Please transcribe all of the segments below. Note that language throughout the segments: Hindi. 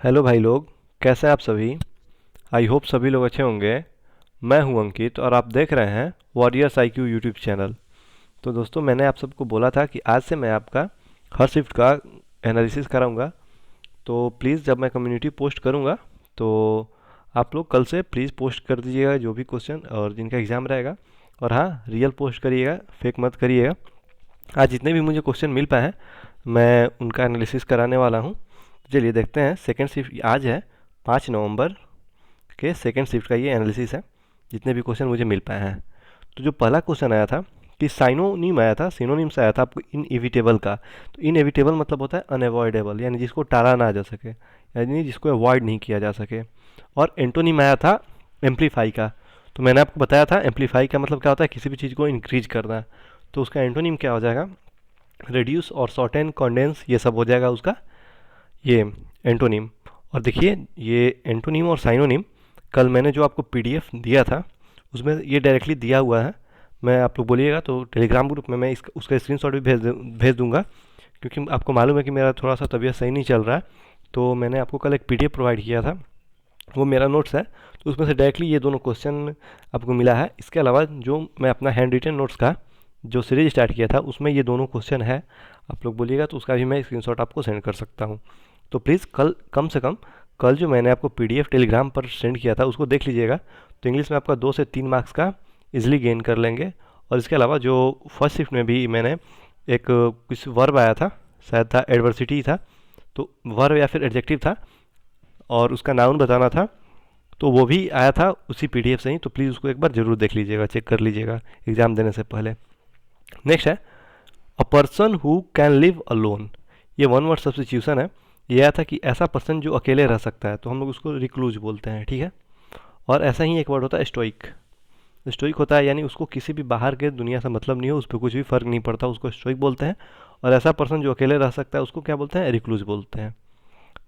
हेलो भाई लोग, कैसे हैं आप सभी। आई होप सभी लोग अच्छे होंगे। मैं हूं अंकित और आप देख रहे हैं वॉरियर्स IQ यूट्यूब चैनल। तो दोस्तों, मैंने आप सबको बोला था कि आज से मैं आपका हर शिफ्ट का एनालिसिस कराऊंगा। तो प्लीज़ जब मैं कम्युनिटी पोस्ट करूंगा तो आप लोग कल से प्लीज़ पोस्ट कर दीजिएगा जो भी क्वेश्चन और जिनका एग्ज़ाम रहेगा। और हाँ, रियल पोस्ट करिएगा, फेक मत करिएगा। आज जितने भी मुझे क्वेश्चन मिल पाए हैं मैं उनका एनालिसिस कराने वाला हूँ। चलिए देखते हैं। सेकेंड शिफ्ट आज है 5 नवंबर के सेकेंड शिफ्ट का ये एनालिसिस है, जितने भी क्वेश्चन मुझे मिल पाए हैं। तो जो पहला क्वेश्चन आया था कि साइनोनिम आया था, सिनोनिम से आया था आपको इनएविटेबल का। तो इनएविटेबल मतलब होता है अनएवॉइडेबल, यानी जिसको टाला ना जा सके, यानी जिसको अवॉइड नहीं किया जा सके। और एंटोनिम आया था एम्पलीफाई का। तो मैंने आपको बताया था एम्पलीफाई का मतलब क्या होता है, किसी भी चीज़ को इंक्रीज करना। तो उसका एंटोनिम क्या हो जाएगा, रिड्यूस और शॉर्टेन कॉन्डेंस, ये सब हो जाएगा उसका ये एंटोनिम। और देखिए, ये एंटोनिम और साइनोनिम कल मैंने जो आपको PDF दिया था उसमें ये डायरेक्टली दिया हुआ है। मैं आप लोग बोलिएगा तो टेलीग्राम ग्रुप में मैं उसका स्क्रीनशॉट भी भेज दूंगा, क्योंकि आपको मालूम है कि मेरा थोड़ा सा तबीयत सही नहीं चल रहा है। तो मैंने आपको कल एक PDF प्रोवाइड किया था, वो मेरा नोट्स है। तो उसमें से डायरेक्टली ये दोनों क्वेश्चन आपको मिला है। इसके अलावा जो मैं अपना हैंड रिटन नोट्स का जो सीरीज स्टार्ट किया था उसमें ये दोनों क्वेश्चन है। आप लोग बोलिएगा तो उसका भी मैं स्क्रीनशॉट आपको सेंड कर सकता हूँ। तो प्लीज़ कल कम से कम कल जो मैंने आपको PDF टेलीग्राम पर सेंड किया था उसको देख लीजिएगा। तो इंग्लिश में आपका 2 से 3 मार्क्स का इजिली गेन कर लेंगे। और इसके अलावा जो फर्स्ट शिफ्ट में भी मैंने एक कुछ वर्ब आया था, शायद था एडवर्सिटी था, तो वर्ब या फिर एडजेक्टिव था और उसका नाउन बताना था। तो वो भी आया था उसी PDF से ही। तो प्लीज़ उसको एक बार ज़रूर देख लीजिएगा, चेक कर लीजिएगा एग्ज़ाम देने से पहले। नेक्स्ट है a person who can live alone. ये वन वर्ड सब्स्टिट्यूशन है। ये आया था कि ऐसा पर्सन जो अकेले रह सकता है, तो हम लोग उसको रिक्लूज बोलते हैं, ठीक है। और ऐसा ही एक वर्ड होता है स्टोइक। स्टोइक होता है यानी उसको किसी भी बाहर के दुनिया से मतलब नहीं हो, उस पर कुछ भी फर्क नहीं पड़ता, उसको स्टोइक बोलते हैं। और ऐसा पर्सन जो अकेले रह सकता है उसको क्या बोलते हैं, रिक्लूज बोलते हैं।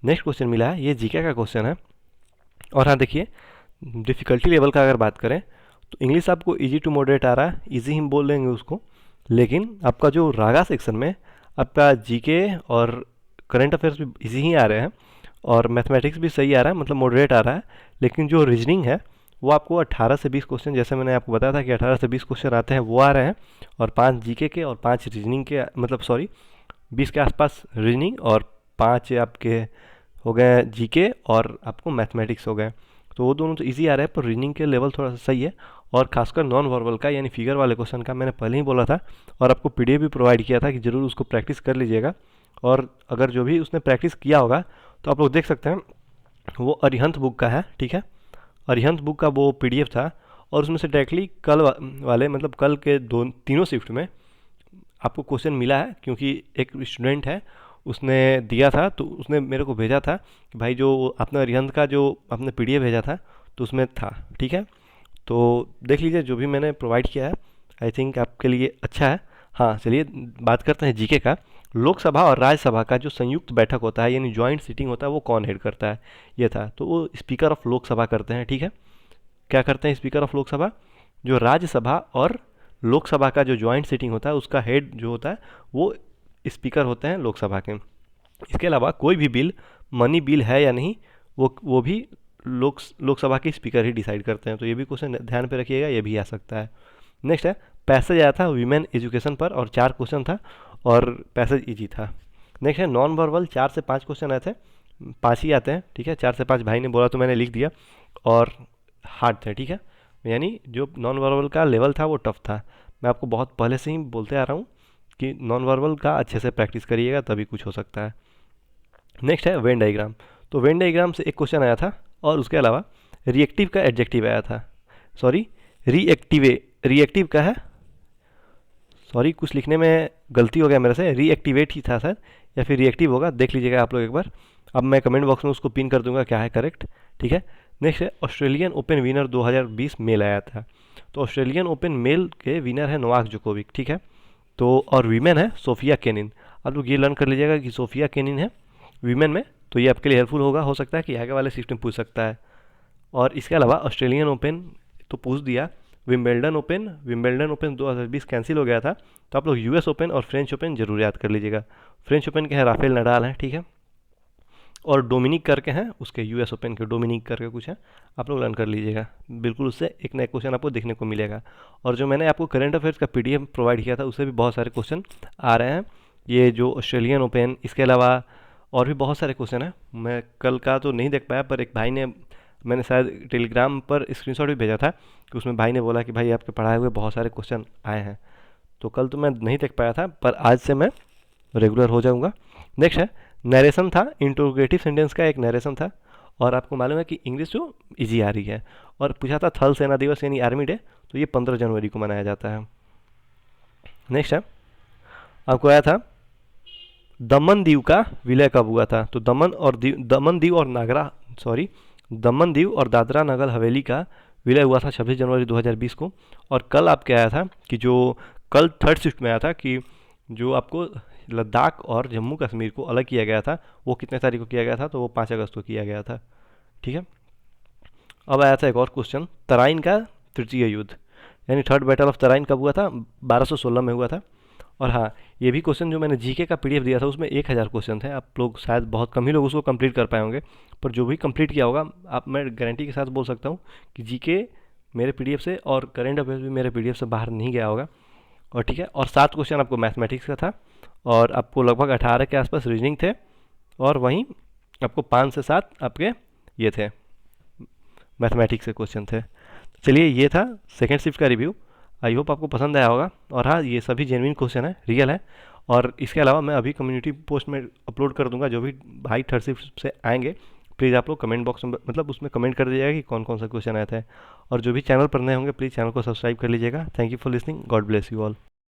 नेक्स्ट क्वेश्चन मिला है, ये जीके का क्वेश्चन है। और हाँ देखिए, डिफ़िकल्टी लेवल का अगर बात करें तो इंग्लिश आपको इजी टू मॉडरेट आ रहा है, इजी हम बोल लेंगे उसको। लेकिन आपका जो रागा सेक्शन में आपका जीके और करंट अफेयर्स भी इजी ही आ रहे हैं और मैथमेटिक्स भी सही आ रहा है, मतलब मॉडरेट आ रहा है। लेकिन जो रीजनिंग है वो आपको 18 से 20 क्वेश्चन, जैसे मैंने आपको बताया था कि 18 से 20 क्वेश्चन आते हैं, वो आ रहे हैं। और 5 जीके के और 5 रीजनिंग के, मतलब सॉरी 20 के आसपास रीजनिंग और 5 आपके हो गए जीके और आपको मैथमेटिक्स हो गए। तो वो दोनों तो इजी आ रहा है, पर रीजनिंग के लेवल थोड़ा सा सही है। और खासकर नॉन वर्बल का यानी फिगर वाले क्वेश्चन का मैंने पहले ही बोला था और आपको PDF भी प्रोवाइड किया था कि ज़रूर उसको प्रैक्टिस कर लीजिएगा। और अगर जो भी उसने प्रैक्टिस किया होगा तो आप लोग देख सकते हैं, वो अरिहंत बुक का है, ठीक है। अरिहंत बुक का वो PDF था और उसमें से डायरेक्टली कल वाले मतलब कल के दो तीनों शिफ्ट में आपको क्वेश्चन मिला है। क्योंकि एक स्टूडेंट है, उसने दिया था, तो उसने मेरे को भेजा था कि भाई जो आपने अरिहंत का जो आपने PDF भेजा था तो उसमें था, ठीक है। तो देख लीजिए जो भी मैंने प्रोवाइड किया है, आई थिंक आपके लिए अच्छा है। हाँ चलिए बात करते हैं जीके का। लोकसभा और राज्यसभा का जो संयुक्त बैठक होता है यानी ज्वाइंट सीटिंग होता है, वो कौन हेड करता है, ये था। तो वो स्पीकर ऑफ लोकसभा करते हैं, ठीक है। क्या करते हैं स्पीकर ऑफ लोकसभा, जो राज्यसभा और लोकसभा का जो ज्वाइंट सीटिंग होता है उसका हेड जो होता है वो स्पीकर होते हैं लोकसभा के। इसके अलावा कोई भी बिल मनी बिल है या नहीं, वो भी लोकसभा के स्पीकर ही डिसाइड करते हैं। तो ये भी क्वेश्चन ध्यान पे रखिएगा, ये भी आ सकता है। नेक्स्ट है पैसेज आया था वीमेन एजुकेशन पर और 4 क्वेश्चन था और पैसेज इजी था। नेक्स्ट है नॉन वर्बल, 4 से 5 क्वेश्चन आए थे, 5 ही आते हैं, ठीक है। 4 से 5 भाई ने बोला तो मैंने लिख दिया। और हार्ड थे, ठीक है। यानी जो नॉन वर्बल का लेवल था वो टफ था। मैं आपको बहुत पहले से ही बोलते आ रहा हूँ कि नॉन वर्बल का अच्छे से प्रैक्टिस करिएगा तभी कुछ हो सकता है। नेक्स्ट है वेन डाइग्राम। तो वेन डाइग्राम से एक क्वेश्चन आया था और उसके अलावा रिएक्टिव का एडजेक्टिव आया था, सॉरी रिएक्टिव का है, सॉरी कुछ लिखने में गलती हो गया मेरे से, रीएक्टिवेट ही था सर, या फिर रिएक्टिव होगा, देख लीजिएगा आप लोग एक बार। अब मैं कमेंट बॉक्स में उसको पिन कर दूंगा क्या है करेक्ट, ठीक है। नेक्स्ट है ऑस्ट्रेलियन ओपन विनर 2020 मेल आया था। तो ऑस्ट्रेलियन ओपन मेल के विनर है नोवाक जोकोविक, ठीक है। तो और वीमेन है सोफिया केनिन। आप लोग ये लर्न कर लीजिएगा कि सोफिया केनिन है वीमेन में, तो ये आपके लिए हेल्पफुल होगा, हो सकता है कि आगे वाले सिस्टम पूछ सकता है। और इसके अलावा ऑस्ट्रेलियन ओपन तो पूछ दिया, विम्बल्डन ओपन 2020 कैंसिल हो गया था। तो आप लोग US ओपन और फ्रेंच ओपन जरूर याद कर लीजिएगा। फ्रेंच ओपन के हैं राफेल नडाल हैं, ठीक है। और डोमिनिक करके हैं उसके, यूएस ओपन के डोमिनिक करके कुछ है, आप लोग लर्न कर लीजिएगा, बिल्कुल उससे एक नया क्वेश्चन आपको देखने को मिलेगा। और जो मैंने आपको करंट अफेयर्स का पीडीएफ प्रोवाइड किया था उससे भी बहुत सारे क्वेश्चन आ रहे हैं, ये जो ऑस्ट्रेलियन ओपन, इसके अलावा और भी बहुत सारे क्वेश्चन हैं। मैं कल का तो नहीं देख पाया, पर एक भाई ने, मैंने शायद टेलीग्राम पर स्क्रीनशॉट भी भेजा था कि उसमें भाई ने बोला कि भाई आपके पढ़ाए हुए बहुत सारे क्वेश्चन आए हैं। तो कल तो मैं नहीं देख पाया था, पर आज से मैं रेगुलर हो जाऊंगा। नेक्स्ट है नरेशन था, इंट्रोगेटिव सेंटेंस का एक नरेशन था। और आपको मालूम है कि इंग्लिश जो इजी आ रही है। और पूछा था थल सेना दिवस यानी आर्मी डे, तो ये 15 जनवरी को मनाया जाता है। नेक्स्ट है आपको आया था दमन दीव का विलय कब हुआ था। तो दमन दीव और नागरा, सॉरी, दमन दीव और दादरा नगर हवेली का विलय हुआ था 26 जनवरी 2020 को। और कल आपके आया था कि जो कल थर्ड शिफ्ट में आया था कि जो आपको लद्दाख और जम्मू कश्मीर को अलग किया गया था वो कितने तारीख को किया गया था, तो वो 5 अगस्त को किया गया था। ठीक है। अब आया था एक और क्वेश्चन, तराइन का तृतीय युद्ध यानी थर्ड बैटल ऑफ तराइन कब हुआ था, 1216 में हुआ था। और हाँ, ये भी क्वेश्चन जो मैंने जीके का पीडीएफ दिया था उसमें 1000 क्वेश्चन थे, आप लोग शायद बहुत कम ही लोग उसको कंप्लीट कर पाए होंगे, पर जो भी कंप्लीट किया होगा, आप, मैं गारंटी के साथ बोल सकता हूँ कि जीके मेरे पीडीएफ से और करंट अफेयर्स भी मेरे पीडीएफ से बाहर नहीं गया होगा। और ठीक है, और 7 क्वेश्चन आपको मैथमेटिक्स का था, और आपको लगभग 18 के आसपास रीजनिंग थे, और वहीं आपको 5 से 7 आपके ये थे मैथमेटिक्स के क्वेश्चन थे। चलिए, ये था सेकेंड शिफ्ट का रिव्यू। आई होप आपको पसंद आया होगा। और हाँ, ये सभी जेन्युइन क्वेश्चन है, रियल है। और इसके अलावा मैं अभी कम्युनिटी पोस्ट में अपलोड कर दूंगा, जो भी भाई थर्ड शिफ्ट से आएंगे प्लीज़ आप लोग कमेंट बॉक्स में, मतलब उसमें कमेंट कर दीजिएगा कि कौन कौन सा क्वेश्चन आया था। और जो भी चैनल पर नए होंगे प्लीज़ चैनल को सब्सक्राइब कर लीजिएगा। Thank you for listening, God bless you all.